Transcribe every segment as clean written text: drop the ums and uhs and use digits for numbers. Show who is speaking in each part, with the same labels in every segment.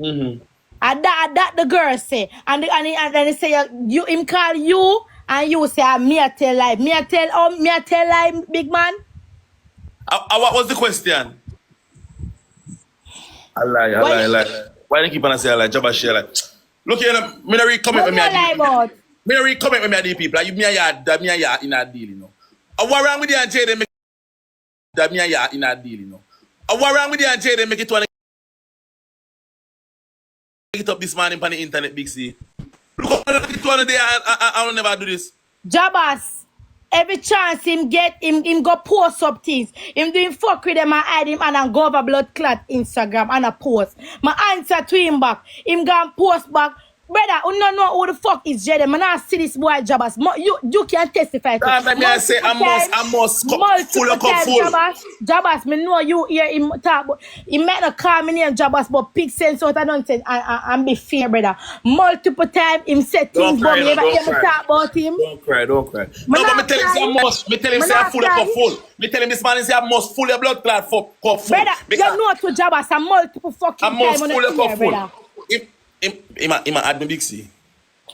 Speaker 1: And that the girl say. And then they say you him call you and you say me a tell lie. Me a tell lie, big man.
Speaker 2: What was the question? I lie. Why they keep on saying I lie? Jabass share like. Look here, me not read comment with me. Me not read comment with me at the people. Like me a yard in a deal, you know. What wrong with you and Jayden? That me a yard in a deal, you know. What wrong with you and Jayden? Make it one. Make it up this morning on the internet, Big C. Look at one day. I will never do this.
Speaker 1: Jabass, every chance him get him go post up things. Him doing fuck with them and hide him and go over blood clot Instagram and a post. My answer to him back. Him go post back. Brother, you don't know who the fuck is Jayden. Man, I see this boy Jabass. You can testify to
Speaker 2: Let me say, I must full of cup full.
Speaker 1: Jabass, me know you hear him talk, but he might not call me name Jabass, but pick sense out of nonsense and be fair, brother. Multiple times him said things, but me never hear me talk about him.
Speaker 2: Don't cry. No, but me tell him say I must. Me tell him say I full of cup full. Me tell him this man say I must full of blood clot for cup full.
Speaker 1: Brother, you know to Jabass a multiple fucking
Speaker 2: times. I must full of cup full.
Speaker 1: Brother.
Speaker 2: He might add me Big C.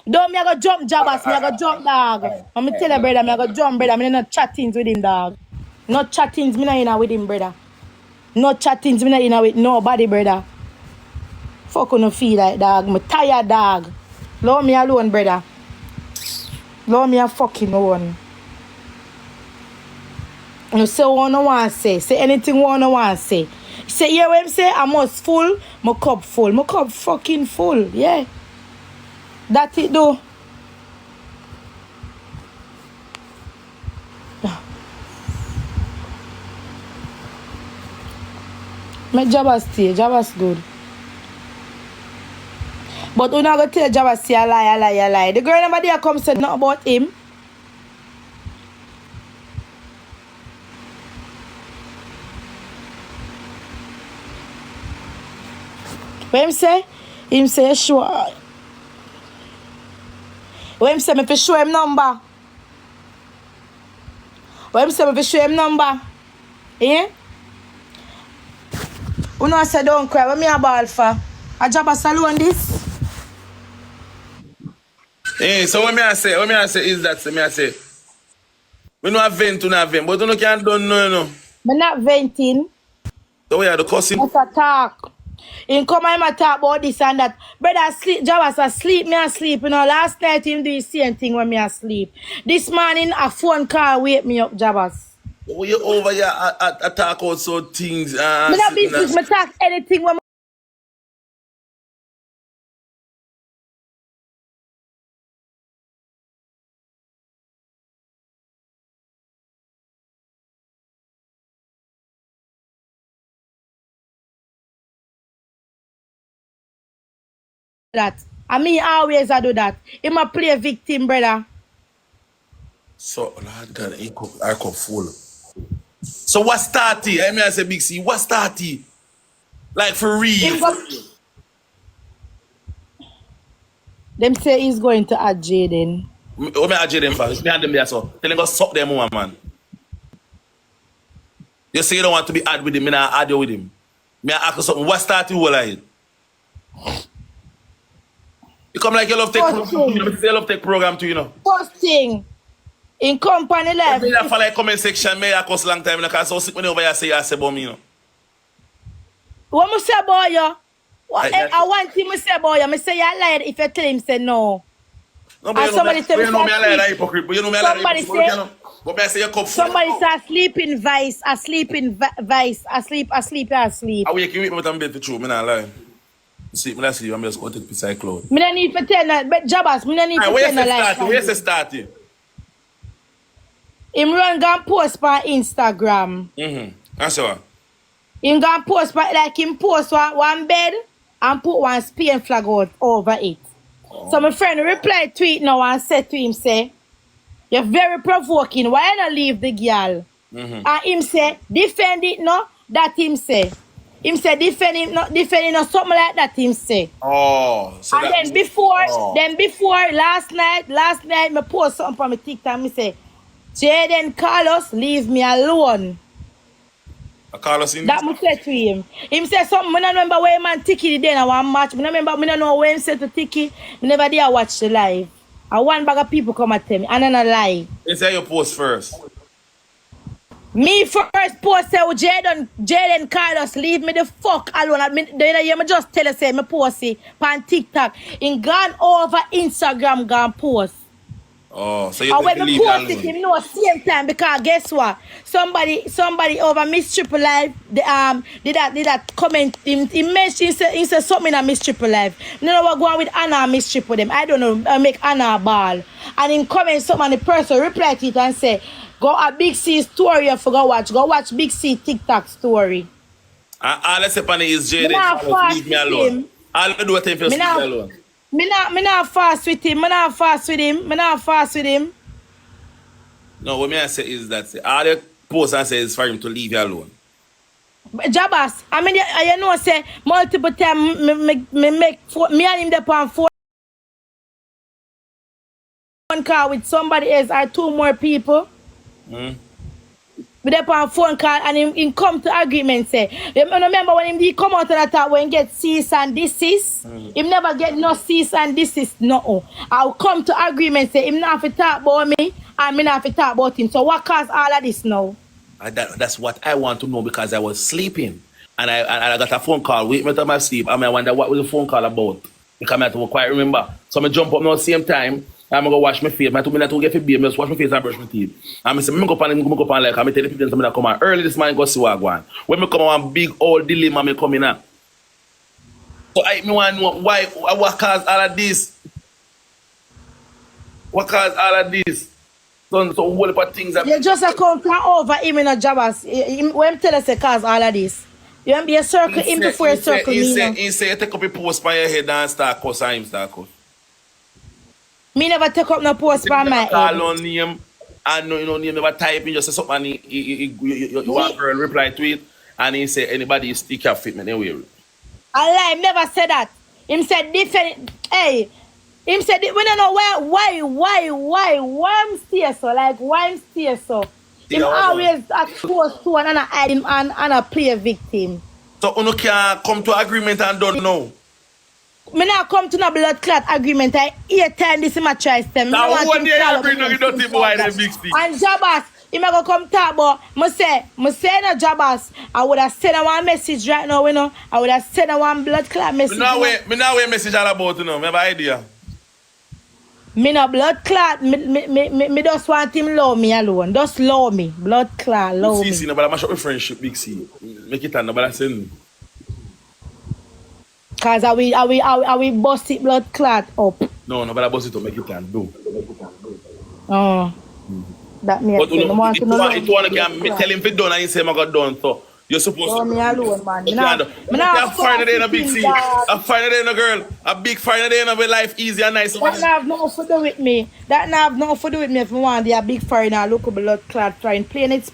Speaker 1: Don't me I go jump Jabass, me I go jump dog. I'm tell you brother, me I go jump brother, me not chat things with him dog. Not chat things, me not in with him brother. Not chat things, me not in with nobody brother. Fuck on no feel like dog, me tired dog. Love me alone brother. Love me a fucking one. You say what I want to say anything what I want to say. Say, yeah, when I say I must full, my cup full. My cup fucking full, yeah. That's it, though. My Jabass stay, Jabass good. But we're not going to tell Jabass say a lie. The girl never there come said nothing about him. When him say sure. When him say me fi show him number. When him say me fi show him number. Eh? You know say don't cry. What me a ball for? A Jabass alone this?
Speaker 2: Eh, so what me I say is that me I say. We no vent, but you no can don't know, you know.
Speaker 1: Me not venting.
Speaker 2: So we are the cussing.
Speaker 1: Just a talk. In come him a talk about this and that. Brother sleep, Jabass asleep, me asleep. You know, last night him do the same thing when me asleep. This morning a phone call wake me up, Jabass.
Speaker 2: Oh, you over here I talk out so things.
Speaker 1: Me not business, me talk anything when that. And me always I do that. Him a play victim, brother.
Speaker 2: So Lord God, I come full. So what started? I mean I say Big C, what started? Like for real.
Speaker 1: Them say he's going to add Jayden.
Speaker 2: What me add Jayden for? It's behind them there so. Tell him go suck them woman, man. You say you don't want to be add with him, me not add you with him. Me ask you something. What started whole like? You come like you love take program, you know, you love take program too, you know.
Speaker 1: First thing, in company life.
Speaker 2: Me that for like comment section, me I cost long time, because so sick when over here say you say about me, you know.
Speaker 1: What me say about you? I want him to say about you. I say you lied if you tell him say no.
Speaker 2: No, but
Speaker 1: somebody say
Speaker 2: you know me a liar hypocrite, but you know me a liar hypocrite. But I say you come
Speaker 1: somebody say asleep in vice. Asleep.
Speaker 2: I wake you up with bed for true, me not lie. See, me not see you, I'm just going to take the cyclone.
Speaker 1: Me don't need to tell that, but Jabass, me don't need to tell that.
Speaker 2: Where's the starting?
Speaker 1: Him run go post on Instagram.
Speaker 2: That's all.
Speaker 1: Him go post like him post one bed and put one Spain flag out over it. Oh. So my friend replied to it now and said to him, say, you're very provoking. Why not leave the girl? And him say, defend it no, that him say. Him say defending no something like that him say.
Speaker 2: Oh. So
Speaker 1: and then before last night me post something from my TikTok, me say, Jayden Carlos, leave me alone.
Speaker 2: I call us in.
Speaker 1: That must say to him. Him say something. I don't remember where man Tiki then I want match. I don't remember. I don't know where him said to Tiki. I never did watch the live. And one bag of people come at me. And then I lie.
Speaker 2: You say you post first.
Speaker 1: Me first post say Jayden called us. Leave me the fuck alone. I just tell us say me post it on TikTok. In gone over Instagram gone post.
Speaker 2: Oh, so you
Speaker 1: and when
Speaker 2: leave
Speaker 1: me post it, him know same time because guess what? Somebody over Miss Triple Life, did that comment. He mentioned he said something on Miss Triple Life. No, we're going with Anna Miss Triple them. I don't know. Make Anna ball. And in comment, someone the person reply to it and say, go a Big C story you forgot watch. Go watch Big C TikTok story.
Speaker 2: All I say upon it is Jayden. Leave me alone. All I do what I feel leave me alone.
Speaker 1: Me not fast with him. Me not fast with him.
Speaker 2: No, what I say is that all the post and say is for him to leave you alone.
Speaker 1: Jabass, I mean, you know, say multiple times me make me and him there on phone call with somebody else or two more people. We there on phone call and him come to agreement say. You remember when he come out of that talk when he get cease and desist? Him never get no cease and desist, no. I'll come to agreement say him not have to talk about me and me not have to talk about him. So what caused all of this now?
Speaker 2: That's what I want to know because I was sleeping and I got a phone call. Wake me up my sleep and I wonder what was the phone call about. Because I have to quite remember. So I jump up now at the same time. I'm going to wash my face. I told me not to get for beer. I just wash my face and brush my teeth. And I said, I'm going to go on like, I'm going to tell the people that come on early this morning go see what I go on. When I come on big old dilemma, I come in now. So I want to know why, what caused all of this? What caused all of this? So whole heap of things that...
Speaker 1: You just come over him in a Jabass. When tell us the cause all of this. You circle him before you circle me.
Speaker 2: He say you take up a post by your head and start cuss and him start cuss.
Speaker 1: Me never take up no post by my head.
Speaker 2: Call on name and you never type in just say something and you want girl reply to it and he say anybody stick your fit me anyway.
Speaker 1: I lie, him never said that. Him said different. Hey, him said we don't know why I'm still so like why I'm still so. Him always exposed to and hide him and a play a victim.
Speaker 2: So you can come to agreement and don't know.
Speaker 1: Me not come to no blood clot agreement. I 8 times this in my choice them.
Speaker 2: Now one day you agree no you don't even why they big stick.
Speaker 1: And Jabass, he may go come talk about me say no Jabass. I would have sent one message right now, you know. I would have sent one blood clot message.
Speaker 2: Me now wait message all about you know. Me have an idea.
Speaker 1: Me no blood clot. Me just want him love me alone. Just love me. Blood clot, love me.
Speaker 2: See, no, but I mash up with friendship, Big C. Make it on, no, but I send.
Speaker 1: Cause I will bust it blood clot up.
Speaker 2: No, but I bust it up, make it on, do.
Speaker 1: Oh. That me
Speaker 2: but you want to know. If you want to tell him if it done and he say I got done, so you're supposed to.
Speaker 1: Me alone, man.
Speaker 2: I'm fine today in a Big C. I'm fine today in a girl. A big fine today in a life easy and nice.
Speaker 1: That not have nothing to do with me. That not have nothing to do with me if I want to be a big foreigner, look at blood clot trying plain it.